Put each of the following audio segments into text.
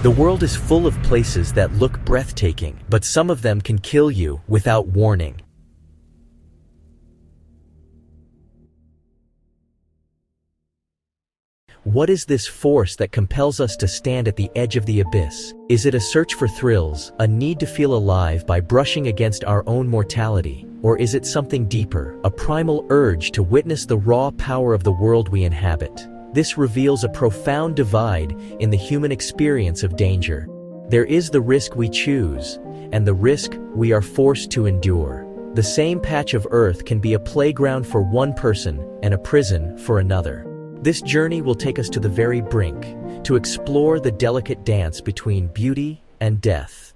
The world is full of places that look breathtaking, but some of them can kill you without warning. What is this force that compels us to stand at the edge of the abyss? Is it a search for thrills, a need to feel alive by brushing against our own mortality? Or is it something deeper, a primal urge to witness the raw power of the world we inhabit? This reveals a profound divide in the human experience of danger. There is the risk we choose, and the risk we are forced to endure. The same patch of earth can be a playground for one person and a prison for another. This journey will take us to the very brink, to explore the delicate dance between beauty and death.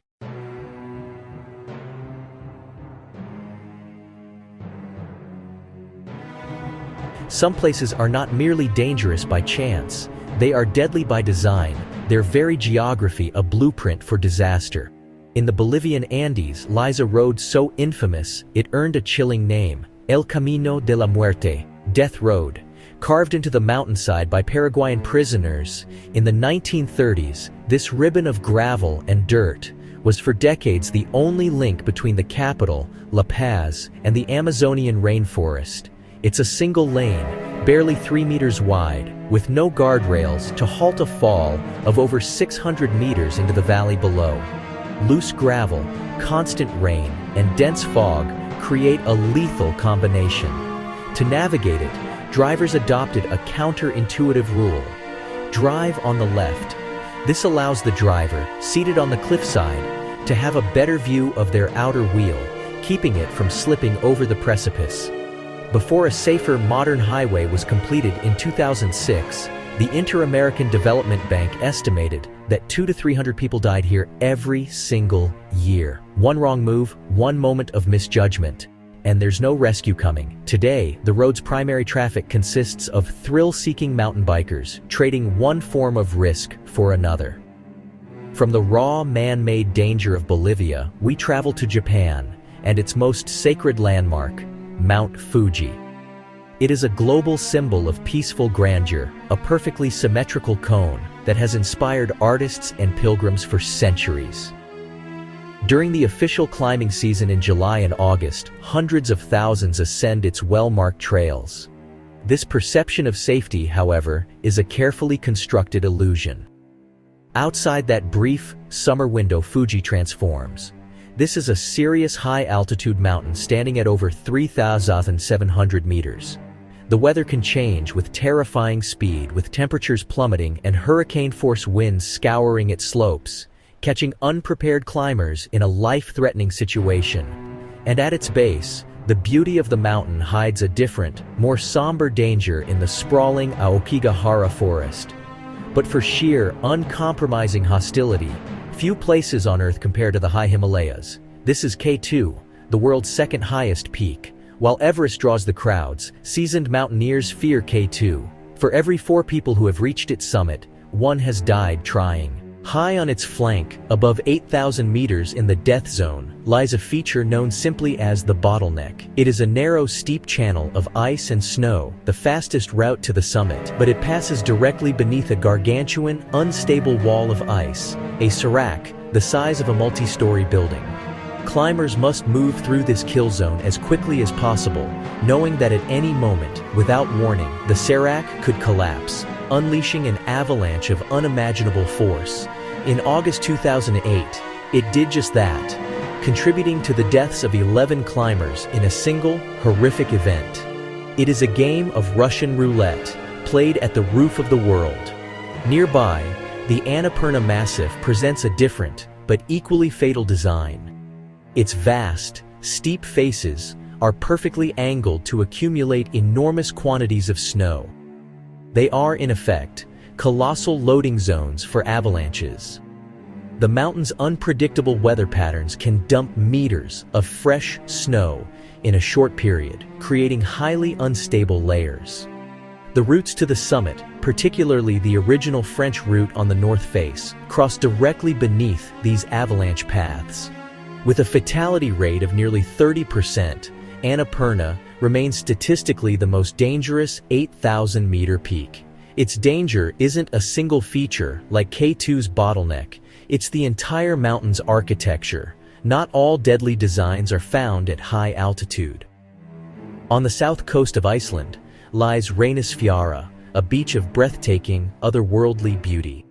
Some places are not merely dangerous by chance, they are deadly by design, their very geography a blueprint for disaster. In the Bolivian Andes lies a road so infamous it earned a chilling name, El Camino de la Muerte, Death Road. Carved into the mountainside by Paraguayan prisoners in the 1930s, this ribbon of gravel and dirt was for decades the only link between the capital, La Paz, and the Amazonian rainforest. It's a single lane, barely 3 meters wide, with no guardrails to halt a fall of over 600 meters into the valley below. Loose gravel, constant rain, and dense fog create a lethal combination. To navigate it, drivers adopted a counterintuitive rule: drive on the left. This allows the driver, seated on the cliffside, to have a better view of their outer wheel, keeping it from slipping over the precipice. Before a safer modern highway was completed in 2006, the Inter-American Development Bank estimated that 200 to 300 people died here every single year. One wrong move, one moment of misjudgment, and there's no rescue coming. Today, the road's primary traffic consists of thrill-seeking mountain bikers, trading one form of risk for another. From the raw, man-made danger of Bolivia, we travel to Japan and its most sacred landmark, Mount Fuji. It is a global symbol of peaceful grandeur, a perfectly symmetrical cone that has inspired artists and pilgrims for centuries. During the official climbing season in July and August, hundreds of thousands ascend its well-marked trails. This perception of safety, however, is a carefully constructed illusion. Outside that brief, summer window, Fuji transforms. This is a serious high-altitude mountain standing at over 3,700 meters. The weather can change with terrifying speed, with temperatures plummeting and hurricane-force winds scouring its slopes, catching unprepared climbers in a life-threatening situation. And at its base, the beauty of the mountain hides a different, more somber danger in the sprawling Aokigahara forest. But for sheer, uncompromising hostility, few places on Earth compare to the high Himalayas. This is K2, the world's second highest peak. While Everest draws the crowds, seasoned mountaineers fear K2. For every 4 people who have reached its summit, 1 has died trying. High on its flank, above 8,000 meters in the death zone, lies a feature known simply as the bottleneck. It is a narrow, steep channel of ice and snow, the fastest route to the summit, but it passes directly beneath a gargantuan, unstable wall of ice, a serac, the size of a multi-story building. Climbers must move through this kill zone as quickly as possible, knowing that at any moment, without warning, the serac could collapse, unleashing an avalanche of unimaginable force. In August 2008, it did just that, contributing to the deaths of 11 climbers in a single, horrific event. It is a game of Russian roulette, played at the roof of the world. Nearby, the Annapurna Massif presents a different, but equally fatal design. Its vast, steep faces are perfectly angled to accumulate enormous quantities of snow. They are, in effect, colossal loading zones for avalanches. The mountain's unpredictable weather patterns can dump meters of fresh snow in a short period, creating highly unstable layers. The routes to the summit, particularly the original French route on the north face, cross directly beneath these avalanche paths. With a fatality rate of nearly 30%, Annapurna remains statistically the most dangerous 8,000-meter peak, Its danger isn't a single feature like K2's bottleneck, it's the entire mountain's architecture. Not all deadly designs are found at high altitude. On the south coast of Iceland lies Reynisfjara, a beach of breathtaking, otherworldly beauty.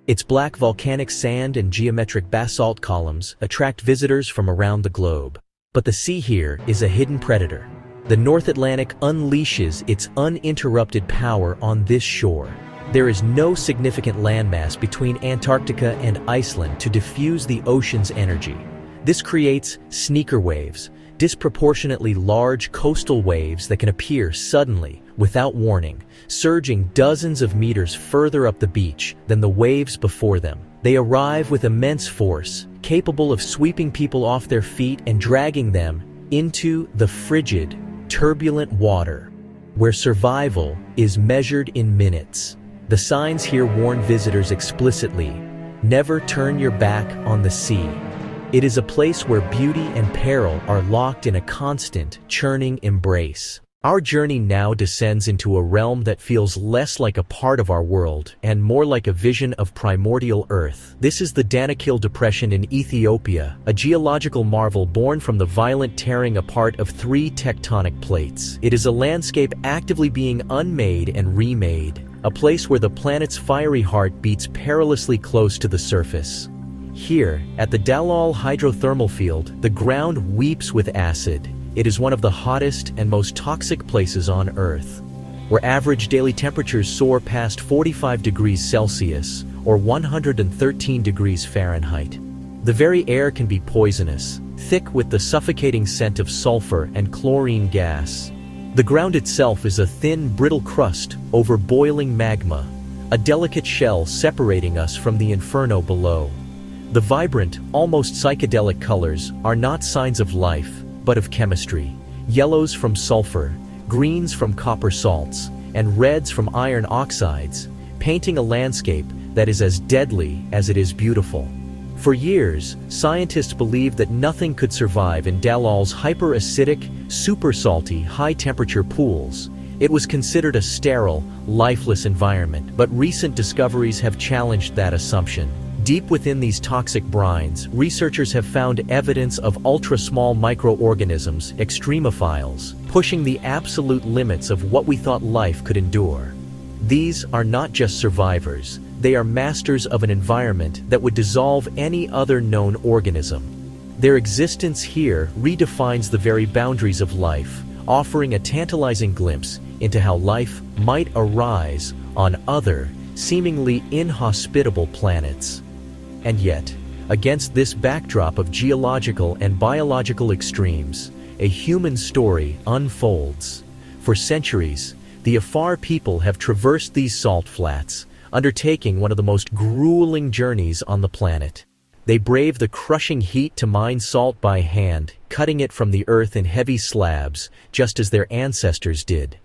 Its black volcanic sand and geometric basalt columns attract visitors from around the globe. But the sea here is a hidden predator. The North Atlantic unleashes its uninterrupted power on this shore. There is no significant landmass between Antarctica and Iceland to diffuse the ocean's energy. This creates sneaker waves, disproportionately large coastal waves that can appear suddenly, without warning, surging dozens of meters further up the beach than the waves before them. They arrive with immense force, capable of sweeping people off their feet and dragging them into the frigid, turbulent water, where survival is measured in minutes. The signs here warn visitors explicitly: never turn your back on the sea. It is a place where beauty and peril are locked in a constant, churning embrace. Our journey now descends into a realm that feels less like a part of our world and more like a vision of primordial Earth. This is the Danakil Depression in Ethiopia, a geological marvel born from the violent tearing apart of 3 tectonic plates. It is a landscape actively being unmade and remade, a place where the planet's fiery heart beats perilously close to the surface. Here, at the Dalal hydrothermal field, the ground weeps with acid. It is one of the hottest and most toxic places on Earth, where average daily temperatures soar past 45 degrees Celsius, or 113 degrees Fahrenheit. The very air can be poisonous, thick with the suffocating scent of sulfur and chlorine gas. The ground itself is a thin, brittle crust over boiling magma, a delicate shell separating us from the inferno below. The vibrant, almost psychedelic colors are not signs of life, but of chemistry. Yellows from sulfur, greens from copper salts, and reds from iron oxides, painting a landscape that is as deadly as it is beautiful. For years, scientists believed that nothing could survive in Dalal's hyper-acidic, super-salty, high-temperature pools. It was considered a sterile, lifeless environment, but recent discoveries have challenged that assumption. Deep within these toxic brines, researchers have found evidence of ultra-small microorganisms, extremophiles, pushing the absolute limits of what we thought life could endure. These are not just survivors, they are masters of an environment that would dissolve any other known organism. Their existence here redefines the very boundaries of life, offering a tantalizing glimpse into how life might arise on other, seemingly inhospitable planets. And yet, against this backdrop of geological and biological extremes, a human story unfolds. For centuries, the Afar people have traversed these salt flats, undertaking one of the most grueling journeys on the planet. They brave the crushing heat to mine salt by hand, cutting it from the earth in heavy slabs, just as their ancestors did.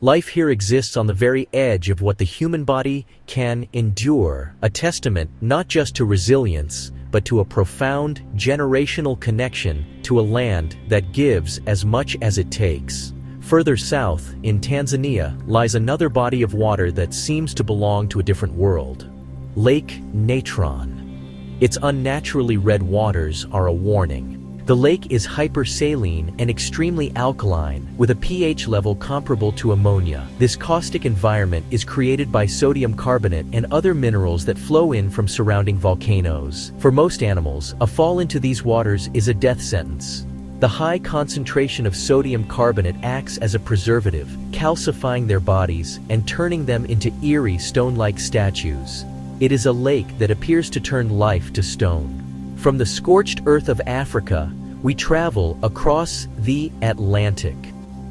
Life here exists on the very edge of what the human body can endure, a testament not just to resilience, but to a profound, generational connection to a land that gives as much as it takes. Further south, in Tanzania, lies another body of water that seems to belong to a different world. Lake Natron. Its unnaturally red waters are a warning. The lake is hypersaline and extremely alkaline, with a pH level comparable to ammonia. This caustic environment is created by sodium carbonate and other minerals that flow in from surrounding volcanoes. For most animals, a fall into these waters is a death sentence. The high concentration of sodium carbonate acts as a preservative, calcifying their bodies and turning them into eerie stone-like statues. It is a lake that appears to turn life to stone. From the scorched earth of Africa, we travel across the Atlantic.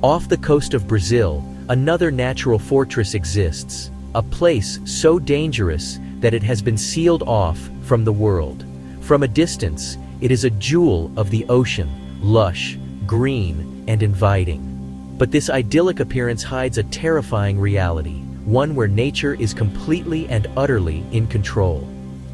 Off the coast of Brazil, another natural fortress exists, a place so dangerous that it has been sealed off from the world. From a distance, it is a jewel of the ocean, lush, green, and inviting. But this idyllic appearance hides a terrifying reality, one where nature is completely and utterly in control.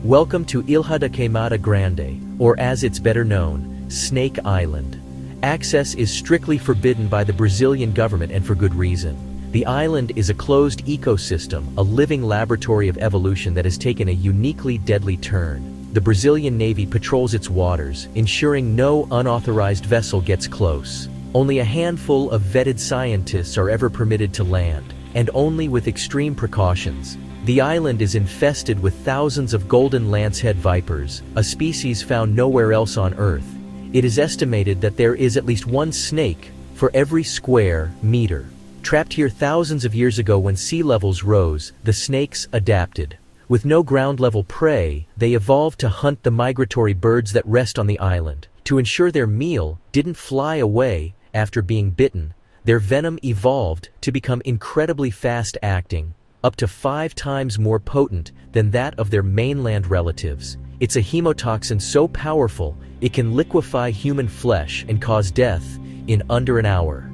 Welcome to Ilha da Queimada Grande, or as it's better known, Snake Island. Access is strictly forbidden by the Brazilian government, and for good reason. The island is a closed ecosystem, a living laboratory of evolution that has taken a uniquely deadly turn. The Brazilian Navy patrols its waters, ensuring no unauthorized vessel gets close. Only a handful of vetted scientists are ever permitted to land, and only with extreme precautions. The island is infested with thousands of golden lancehead vipers, a species found nowhere else on Earth. It is estimated that there is at least one snake for every square meter. Trapped here thousands of years ago when sea levels rose, the snakes adapted. With no ground-level prey, they evolved to hunt the migratory birds that rest on the island. To ensure their meal didn't fly away after being bitten, their venom evolved to become incredibly fast-acting, up to 5 times more potent than that of their mainland relatives. It's a hemotoxin so powerful it can liquefy human flesh and cause death in under an hour.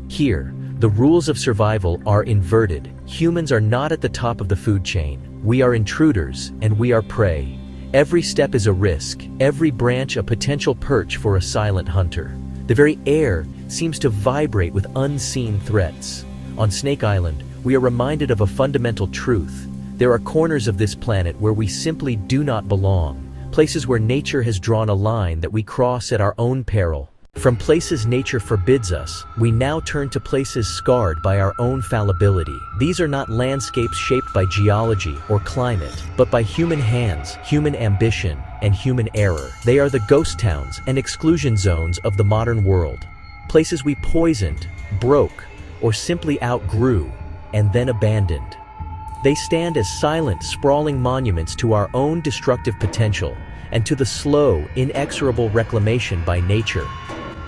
Here, the rules of survival are inverted. Humans are not at the top of the food chain. We are intruders, and we are prey. Every step is a risk, every branch a potential perch for a silent hunter. The very air seems to vibrate with unseen threats. On Snake Island, we are reminded of a fundamental truth. There are corners of this planet where we simply do not belong, places where nature has drawn a line that we cross at our own peril. From places nature forbids us, we now turn to places scarred by our own fallibility. These are not landscapes shaped by geology or climate, but by human hands, human ambition, and human error. They are the ghost towns and exclusion zones of the modern world. Places we poisoned, broke, or simply outgrew, and then abandoned. They stand as silent, sprawling monuments to our own destructive potential and to the slow, inexorable reclamation by nature.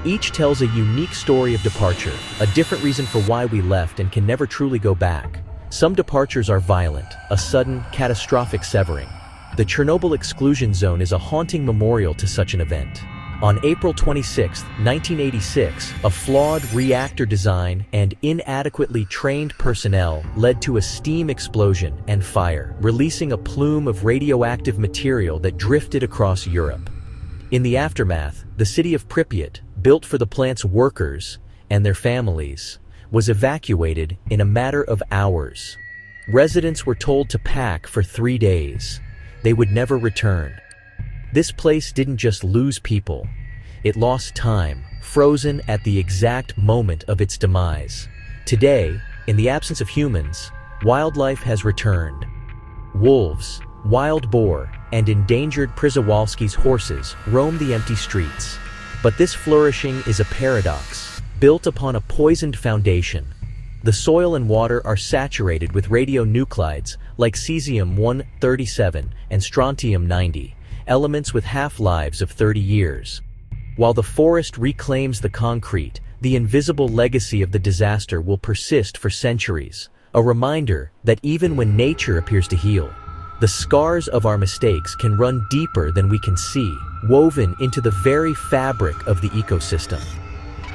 Each tells a unique story of departure, a different reason for why we left and can never truly go back. Some departures are violent, a sudden, catastrophic severing. The Chernobyl exclusion zone is a haunting memorial to such an event. On April 26, 1986, a flawed reactor design and inadequately trained personnel led to a steam explosion and fire, releasing a plume of radioactive material that drifted across Europe. In the aftermath, the city of Pripyat, built for the plant's workers and their families, was evacuated in a matter of hours. Residents were told to pack for 3 days. They would never return. This place didn't just lose people. It lost time, frozen at the exact moment of its demise. Today, in the absence of humans, wildlife has returned. Wolves, wild boar, and endangered Przewalski's horses roam the empty streets. But this flourishing is a paradox, built upon a poisoned foundation. The soil and water are saturated with radionuclides like cesium-137 and strontium-90, elements with half-lives of 30 years. While the forest reclaims the concrete, the invisible legacy of the disaster will persist for centuries, a reminder that even when nature appears to heal, the scars of our mistakes can run deeper than we can see, woven into the very fabric of the ecosystem.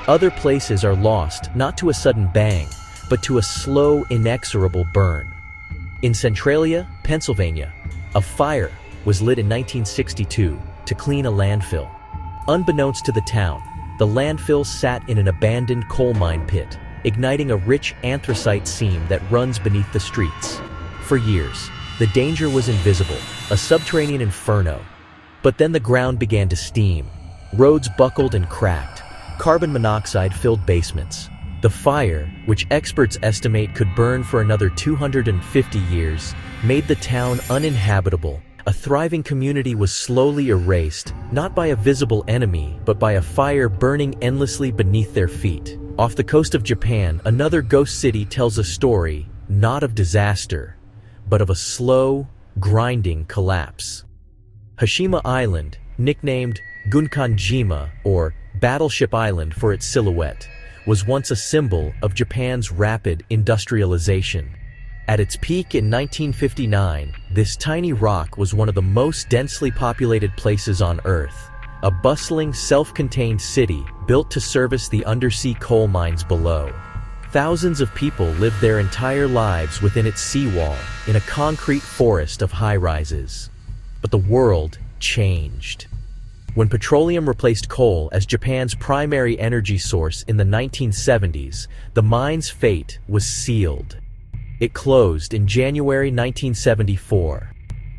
Other places are lost not to a sudden bang, but to a slow, inexorable burn. In Centralia, Pennsylvania, a fire was lit in 1962 to clean a landfill. Unbeknownst to the town, the landfill sat in an abandoned coal mine pit, igniting a rich anthracite seam that runs beneath the streets. For years, the danger was invisible, a subterranean inferno. But then the ground began to steam. Roads buckled and cracked. Carbon monoxide filled basements. The fire, which experts estimate could burn for another 250 years, made the town uninhabitable. A thriving community was slowly erased, not by a visible enemy, but by a fire burning endlessly beneath their feet. Off the coast of Japan, another ghost city tells a story, not of disaster, but of a slow, grinding collapse. Hashima Island, nicknamed Gunkanjima, or Battleship Island for its silhouette, was once a symbol of Japan's rapid industrialization. At its peak in 1959, this tiny rock was one of the most densely populated places on Earth, a bustling, self-contained city built to service the undersea coal mines below. Thousands of people lived their entire lives within its seawall, in a concrete forest of high-rises. But the world changed. When petroleum replaced coal as Japan's primary energy source in the 1970s, the mine's fate was sealed. It closed in January 1974.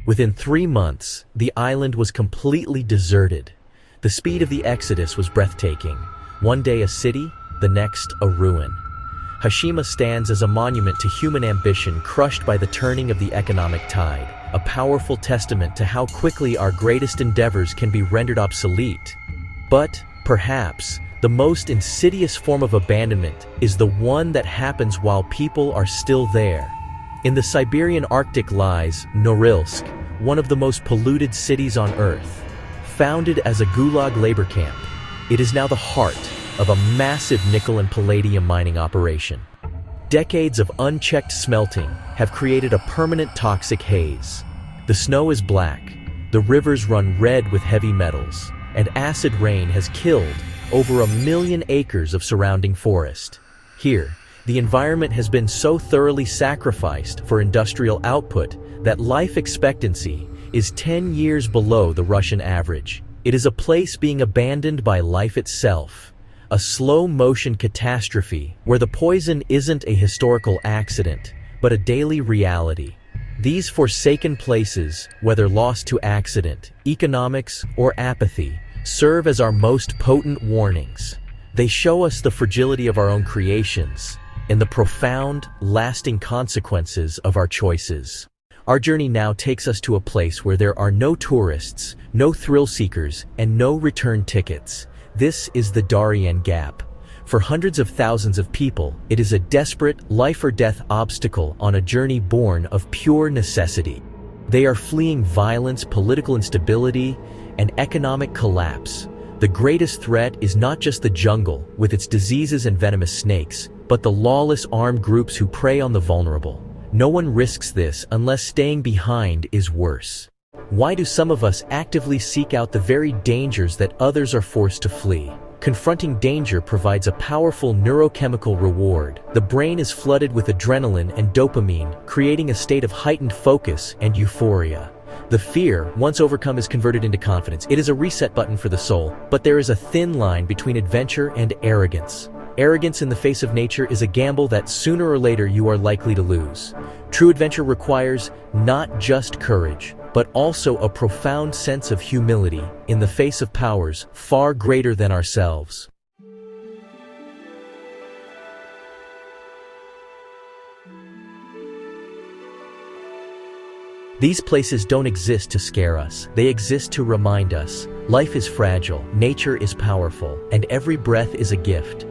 Within 3 months, the island was completely deserted. The speed of the exodus was breathtaking. One day a city, the next a ruin. Hashima stands as a monument to human ambition crushed by the turning of the economic tide, a powerful testament to how quickly our greatest endeavors can be rendered obsolete. But, perhaps, the most insidious form of abandonment is the one that happens while people are still there. In the Siberian Arctic lies Norilsk, one of the most polluted cities on Earth. Founded as a gulag labor camp, it is now the heart of a massive nickel and palladium mining operation. Decades of unchecked smelting have created a permanent toxic haze. The snow is black, the rivers run red with heavy metals, and acid rain has killed over 1 million acres of surrounding forest. Here, the environment has been so thoroughly sacrificed for industrial output that life expectancy is 10 years below the Russian average. It is a place being abandoned by life itself, a slow-motion catastrophe where the poison isn't a historical accident, but a daily reality. These forsaken places, whether lost to accident, economics, or apathy, serve as our most potent warnings. They show us the fragility of our own creations and the profound, lasting consequences of our choices. Our journey now takes us to a place where there are no tourists, no thrill seekers, and no return tickets. This is the Darien Gap. For hundreds of thousands of people, it is a desperate, life-or-death obstacle on a journey born of pure necessity. They are fleeing violence, political instability, and economic collapse. The greatest threat is not just the jungle, with its diseases and venomous snakes, but the lawless armed groups who prey on the vulnerable. No one risks this unless staying behind is worse. Why do some of us actively seek out the very dangers that others are forced to flee? Confronting danger provides a powerful neurochemical reward. The brain is flooded with adrenaline and dopamine, creating a state of heightened focus and euphoria. The fear, once overcome, is converted into confidence. It is a reset button for the soul, but there is a thin line between adventure and arrogance. Arrogance in the face of nature is a gamble that sooner or later you are likely to lose. True adventure requires not just courage, but also a profound sense of humility in the face of powers far greater than ourselves. These places don't exist to scare us. They exist to remind us. Life is fragile, nature is powerful, and every breath is a gift.